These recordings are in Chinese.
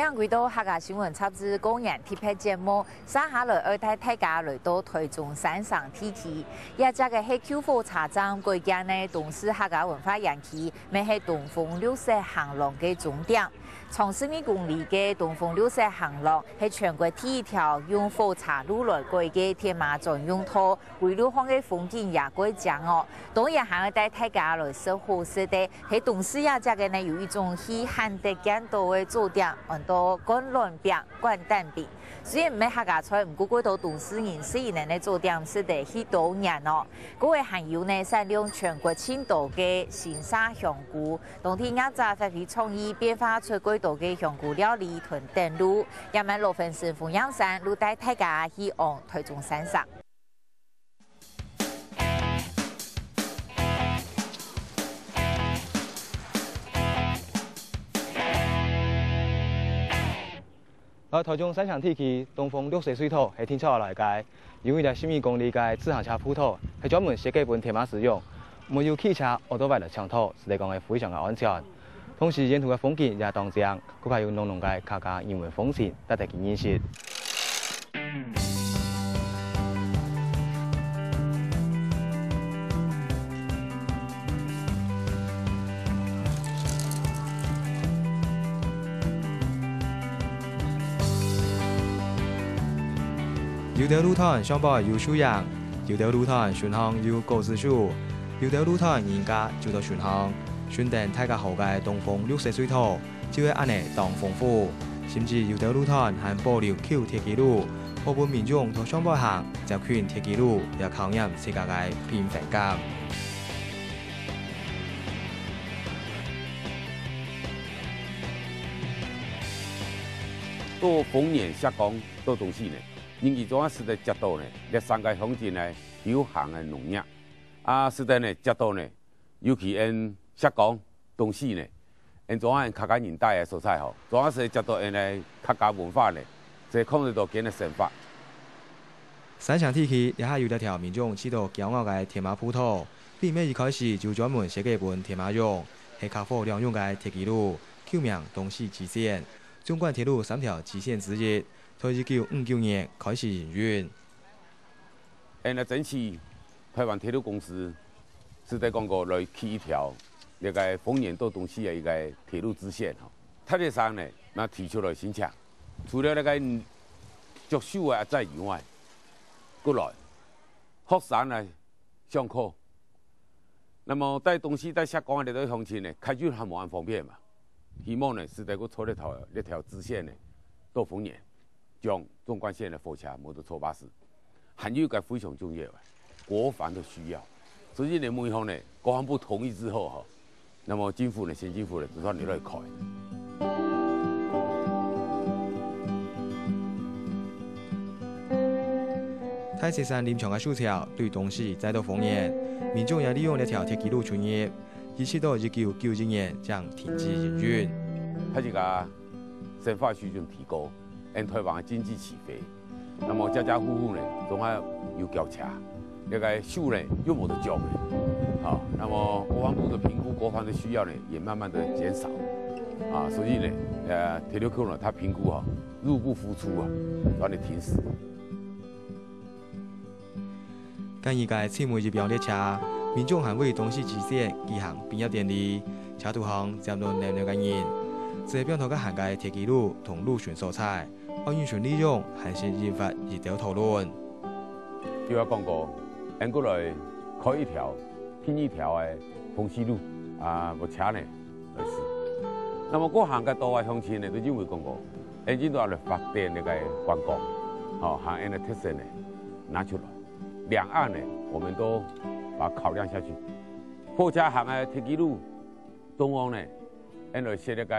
欢迎回到客家新闻杂志公演特别节目，三下来带大家来到台中山上天气。也这个是救火茶站规间呢，重视客家文化园区，咪是东风绿色行廊嘅终点。长40公里嘅东风绿色行廊是全国第一条用火柴路来改嘅铁马专用道，规路上嘅风景也过江哦。当然还要带大家来说好食的，喺东市也这个呢有一种稀罕得见到嘅做点，很多干卵饼、灌蛋饼。虽然唔係客家菜，唔過嗰度東市人適宜呢做點是得許多年哦。嗰位還有呢產量全國青島嘅新沙香菇，當天也就發揮創意變化出幾道嘅香菇料理同登陸，也咪羅粉師傅養山路帶大家去往台中山上。台中山上地区东风绿色水土是天朝来嘅，因为在10公里嘅自行車鋪頭係專門設計俾鐵馬使用，沒有汽車、奧多維嘅長途，實際講係非常嘅安全。同時沿途嘅風景也當正，佢係有濃濃嘅客家人文風情，得大家認識。有條路段上坡有樹蔭，有條路段巡航有高枝樹，有條路段人家就到巡航，選定大家好嘅東風綠色水土，就會安尼當豐富。甚至有條路段還保留舊鐵軌路，部分民眾到上坡行，就圈鐵軌路，也考驗自家嘅平衡感。到丰年下江到东西呢？因为这时的街道呢，这三个乡镇呢有行的农业，时代呢街道呢，尤其因石冈、东市呢，因这样客家人带的所在吼，这时街道因呢客家文化呢，在控制到今的生活。山上地區也係有一條民眾知道驕傲嘅鐵馬鋪頭，並尾一開始就專門設計本鐵馬用，係克服兩用嘅鐵軌路，舊名東市支線，縱貫鐵路3條支線之一。從1959年開始營運。那整次台灣鐵路公司是在講過來起一條那個豐年到東市的一個鐵路支線吼。特別上呢，那提出來申請，除了那個著手的在以外，過來學生呢上課，那麼在東市在石岡的這個鄉親呢，開車還冇咁方便嘛。希望呢是在個錯那條支線呢到豐年。將縱貫線的火車摩托車巴士，還有一個非常重要的國防的需要，所以呢，每項呢國防部同意之後哈，那麼政府呢，縣政府呢，就算你來開。太石山林場嘅樹條對東市再到豐年，民眾也利用呢條鐵軌路創業，一直到1990年將停止營運。它這個生活水準提高。因台灣嘅經濟起飛，那麼家家戶戶呢，總係有轎車，那個樹呢又冇得交嘅，好，那麼國防部的評估國防的需要呢，也慢慢的減少，所以呢，鐵路局呢，他評估入不敷出讓你停駛。近日嘅青梅葉洋列車，民眾還為東市支線舉行編入典禮，車途上接到兩嘅人，這邊頭嘅行嘅鐵軌路同路權所在。安全利用還是引發熱烈討論。就要講過，應該來開一條拼一條嘅豐西路，個車呢來試。那麼嗰行嘅道嘅鄉親呢，都因為講過，應該來發展那個觀光，行人的特色呢拿出來。兩岸呢，我們都把它考量下去。火車行嘅鐵軌路，中央呢，應該設那個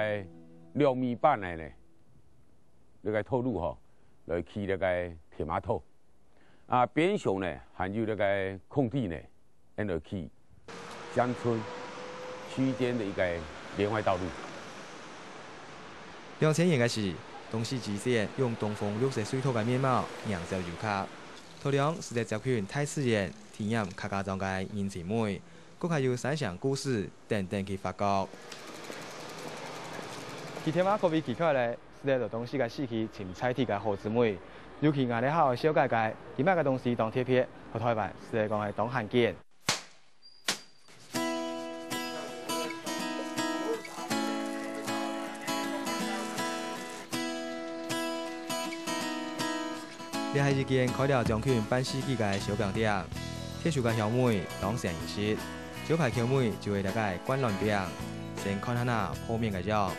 2米半嘅呢。那個套路來起那個鐵馬套，邊上呢還有那個空地呢，來起鄉村區間的一個連外道路。2000年嘅時，東市支線用東風綠色水土嘅面貌營造遊客，同樣是在集群太自然體驗客家莊嘅人情味，佫還有山上故事等等去發掘。其鐵馬可比其他咧。使得东西个死去，浸菜体个好滋味。尤其外头好小界界，今摆个东西当贴片，和台湾是来讲系当罕见。这是一间开了将近半世纪的小饼店，特殊的小妹当成仪式，招牌小妹就会大概灌卵饼，先看下那破面的样，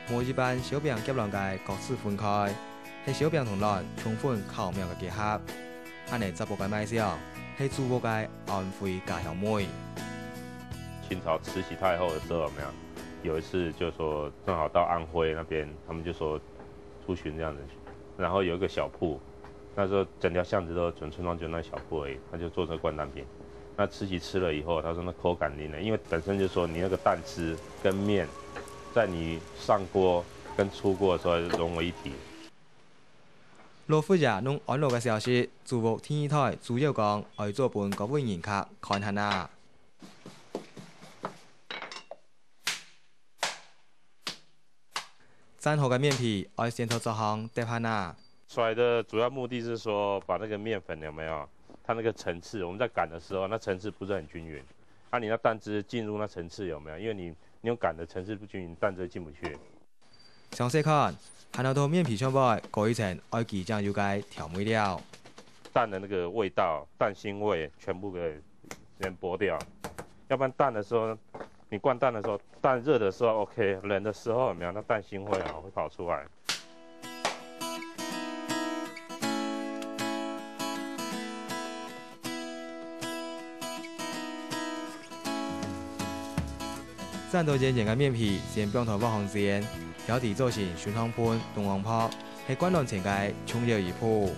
每一般小饼夹卵的各自分开，是小饼同卵充分巧妙的结合，安尼十步的卖相，是祖国的安徽家乡妹。清朝慈禧太后的时候有没有？有一次就说正好到安徽那边，他们就说出巡这样子，然后有一个小铺。那时候整条巷子都整村庄就那小铺而已，他就做这个灌蛋饼。那慈禧吃了以后，他说那口感淋人，因为本身就说你那个蛋汁跟面，在你上锅跟出锅的时候融为一体。老夫爷弄安乐嘅消息，祖国天二台主要讲爱做本各位人客看下啦。蘸好嘅面皮爱先头做行搭下啦。甩的主要目的是说，把那个面粉有没有，它那个层次，我们在擀的时候，那层次不是很均匀。你那蛋汁进入那层次有没有？因为你用擀的层次不均匀，蛋汁进不去。详细看，还有到面皮上摆裹一层爱记酱油嘅调味料，蛋的那个味道、蛋腥味全部给先剥掉，要不然蛋的时候，你灌蛋的时候，蛋热的时候 OK， 冷的时候有没有？那蛋腥味会跑出来。蘸到热热嘅面皮，先放头放红煎，调底做成酸汤盘、东王泡，系灌卵前嘅葱油一铺。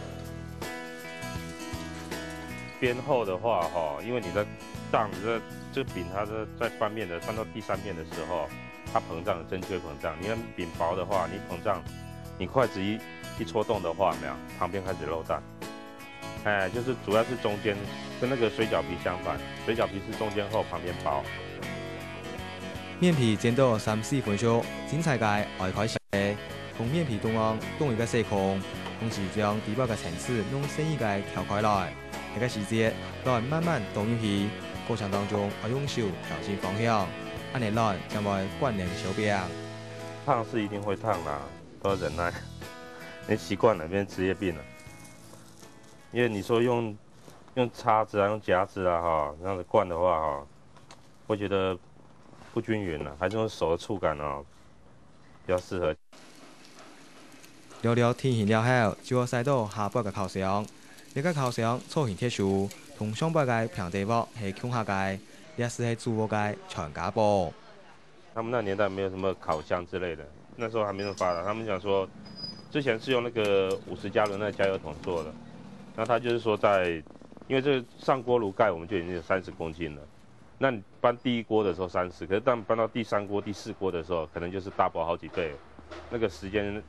边后的话，因为你在荡这饼，它在翻面的翻到第三面的时候，它膨胀，针就会膨胀。你看饼薄的话，你膨胀，你筷子一戳动的话，没有，旁边开始漏蛋。就是主要是中间跟那个水饺皮相反，水饺皮是中间厚，旁边薄。面皮煎到3-4分熟，剪菜界外开始，从面皮中央冻一个细孔，同时将底部嘅层次弄细一个调开来，一个时节来慢慢倒入去，过程当中要用手调整方向，安尼来将会灌凉小饼。烫是一定会烫啦，都要忍耐。你习惯了，变成职业病了。因为你说用叉子啊，用夹子啊，这样子灌的话会觉得不均匀了，还是用手的触感比较适合。料料天现了后，就要塞到下摆嘅烤箱。呢个烤箱造型特殊，同上摆嘅平地锅系穷下界，也是系祖国嘅传家宝。他们那年代没有什么烤箱之类的，那时候还没那么发达。他们讲说，之前是用那个50加仑的加油桶做的，那他就是说因为这上锅炉盖我们就已经有30公斤了。那你搬第一锅的时候30，可是当搬到第3锅、第4锅的时候，可能就是大包好几倍，那个时间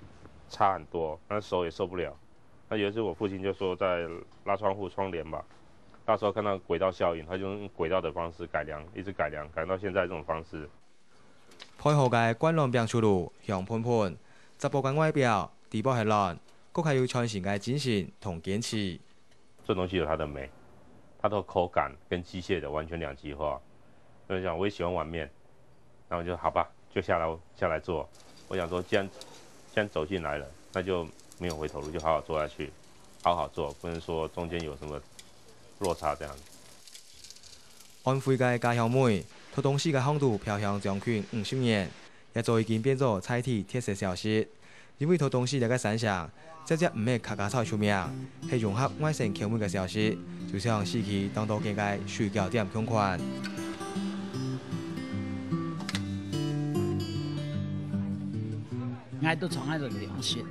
差很多，那手也受不了。那有一次我父亲就说在拉窗户窗帘吧，那时候看到轨道效应，他就用轨道的方式改良，一直改良到现在这种方式。配好嘅灌卵饼出炉，香喷喷，直播嘅外表底部系卵，佫系要传承嘅精神同坚持。这东西有它的美。它的口感跟机械的完全两极化，所以讲我也喜欢玩面，然后就好吧，就下来做。我想说，既然走进来了，那就没有回头路，就好好做下去，好好做，不能说中间有什么落差这样。安徽嘅家乡妹，托东西嘅夯度飘向将近50年，也早已经变做菜体特色小食。因为托东西呢个山上，只唔系客家菜出名，系融合外省口味嘅小食，就像市区当到嘅个水饺店相款。我都从那度良心，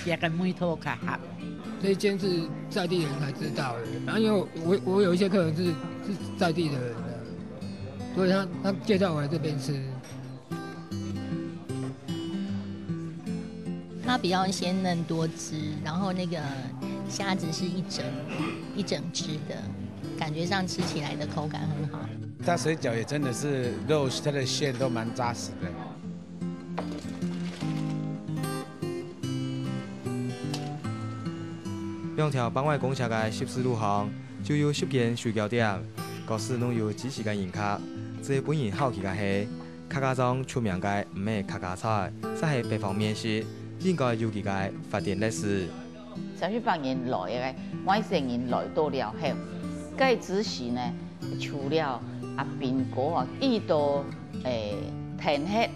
也跟每套较合。这一间是在地人才知道的，然后因为我有一些客人是在地的人，所以他介绍我来这边吃。它比较鲜嫩多汁，然后那个虾子是一整只的，感觉上吃起来的口感很好。它水饺也真的是肉，它的馅都蛮扎实的。两条绑外公车的14路巷就有10间睡觉点，各市拢有几10间宴客。最本人好奇的是，客家庄出名的唔系客家菜，则系北方面食，应该有佢嘅发展历史。38年来嘅外省人来到了后，该之时呢，除了边个遇到天黑，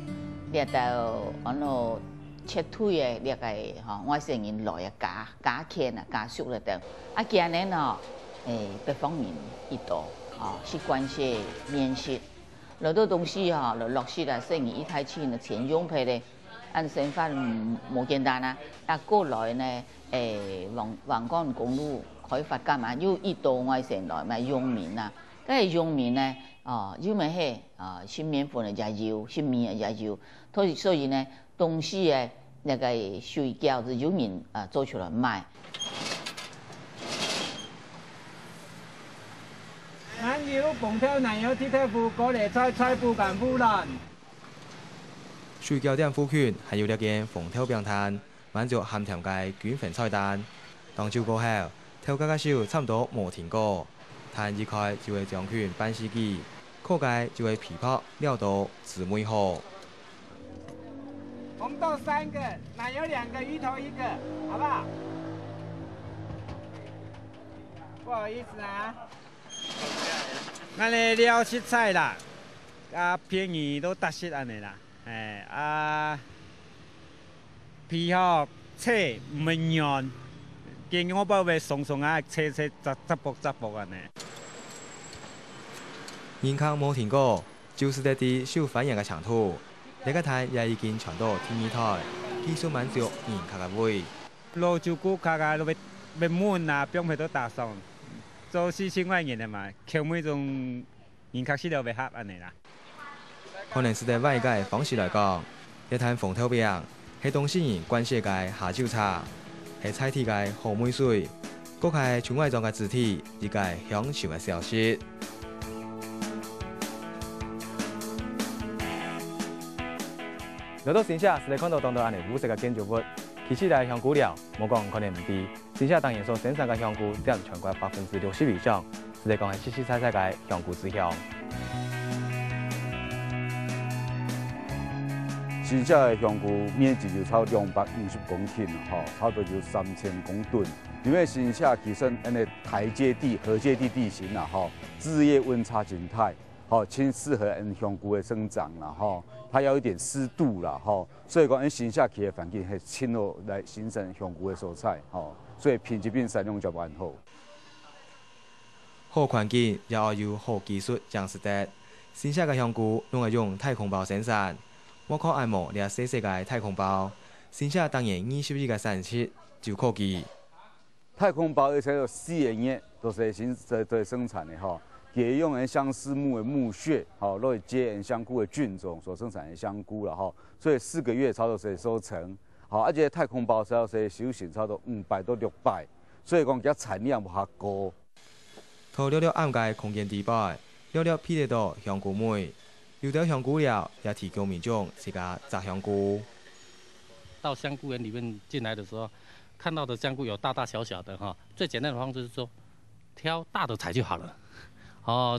掠到撤退的掠个外省人来嘅家客啊家属了等，今年北方人遇到是关系面食。好多东西就落实啦，生意一开始呢，钱用配咧，按生活冇简单啊。但过来呢，皇岗公路开发干嘛？又一到外省来咪用面啊，咁用面呢，要咪係新面粉嘅也要，新面嘅也要，所以呢，东西嘅那个水饺子有人做出来卖。奶油、凤條、奶油、鐵鐵糊、果嚟菜、菜脯乾麩爛。水饺店附近還有一間鳳頭餅攤，滿足鹹甜嘅捲粉菜單。當朝過後，頭家嘅燒差唔多冇停過，攤一開就會將卷半世紀，口感就會皮泡料到滋味好。紅豆3個，奶油2個，魚頭1個，好不好？不好意思啊。咱的料食菜啦，便宜都特色安尼啦，皮好脆唔軟，見我包會鬆鬆啊，脆脆雜薄安尼。人客冇停過，就是在啲小販人嘅長途，呢個攤也已經傳到天二台，技術滿足人客嘅胃。老酒顧客啊，都要滿啊，表皮都打鬆。做4000塊錢的嘛，扣每種人客資料未合安尼啦。可能是在外界方式來講，一攤鳳頭餅係當事人關係嘅下酒茶，係菜體嘅好美水，各係全外裝嘅肢體，一個享受嘅小食。來到新社，是嚟看到當到安尼古色嘅建築物，其次嚟香菇料，冇講可能唔低。新社當然所生產嘅香菇佔全國60%以上，是嚟講係七七彩彩嘅香菇之鄉。新社嘅香菇面積就超250公頃啦，差不多就3000公噸。因為新社其實因為台階地、河階地地形啦，日夜溫差真大，挺適合香菇嘅生長啦，它要一點濕度啦，所以講新社區嘅環境係適合來形成香菇嘅蔬菜，所以品質並產量就蠻好。好環境也要有好技術將實得。新社嘅香菇攏係用太空包生產，我靠按摩呢細細嘅太空包。新社當然21個產期就可見。太空包而且有4年都是生產的佢用相思木的木屑，來接香菇的菌種所生產的香菇啦，所以4個月差不多是收成。而且太空包要是收成差不多500到600，所以講佢產量冇下高。塗了暗界空間地帶，了披得到香菇味，有啲香菇料也提供民眾自家摘香菇。到香菇園裡面進來的時候，看到的香菇有大大小小的最簡單的方式是說，挑大的採就好了。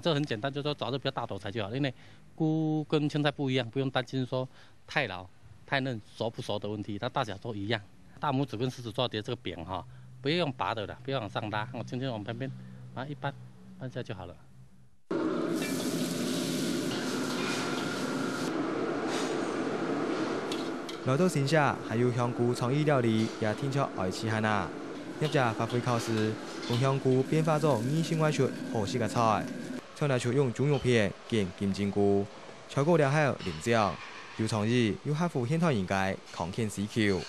這很簡單，就是說找個比較大的採就好，因為菇跟青菜不一樣，不用擔心說太老、太嫩、熟不熟的問題，它大小都一樣。大拇指跟食指抓碟這個餅不要用拔的了，不要往上拉，輕輕往旁邊一扳下就好了。來到新社，還有香菇創意料理，也聽出愛吃下呐。入閘發揮考試，用香菇變化咗意想外出好食嘅菜，唱嚟出用豬肉片兼金針菇，炒過了後淋醬，有創意又合乎現代人嘅康健需求。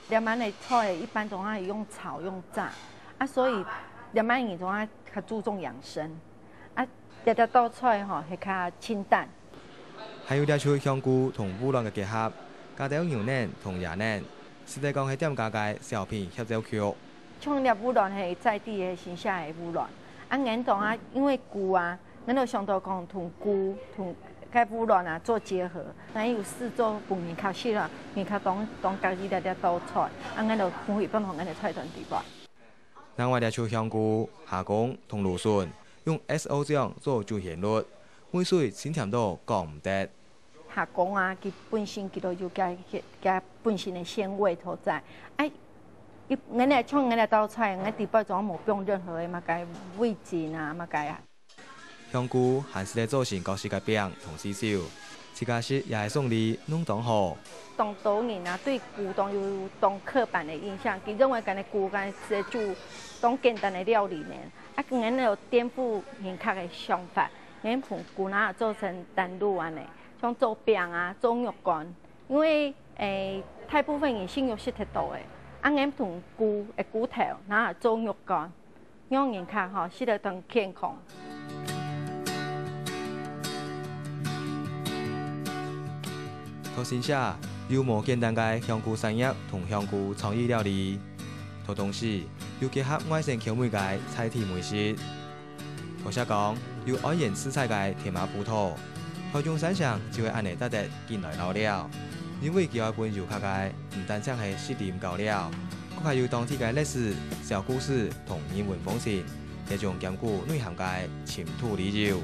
兩萬的菜一般都係用炒用炸，所以兩萬人都係較注重養生，一道菜係較清淡。還有啲出香菇同烏龍嘅結合，加啲牛腩同椰腩，實際講係店家嘅小品協奏曲。像粒烏龍係在地嘅新社嘅烏龍，眼當因為菇咱就想到講同菇同cái烏龍做結合，咱有試做半年考試啦，年考當家己粒豆菜，咱就歡喜幫同咱嘅菜團地方。另外，像香菇、虾公同芦笋，用 SO 酱做就咸率，每水先甜度降唔得。虾公啊，佢本身佢都有加本身的鲜味所在。哎，我哋创我哋道菜，我底部仲冇用任何的乜嘅味精啊，乜嘅啊。香菇含是咧做成高时嘅饼同四烧，自家食也系送你弄当好。当岛人啊，对菇当有当刻板的印象，佢认为干嘅菇干是做当简单的料理呢。啊，我哋有颠覆人客的想法，我哋把菇拿做成单卤安尼，像做饼啊、做肉干，因为大部分人性肉食太多的，啊，我哋把菇的骨头拿来做肉干，让人客吼食得更健康。头先下有无简单嘅香菇山药同香菇创意料理，同时又结合外省口味嘅菜体美食。头先讲有爱盐蔬菜嘅甜麻葡萄，台中山上就会按你得得进来捞了，因为佢一本游客嘅唔单止係食店搞了，佢还有当地嘅历史、小故事同人文风情，一种兼顾内涵嘅潛土旅遊。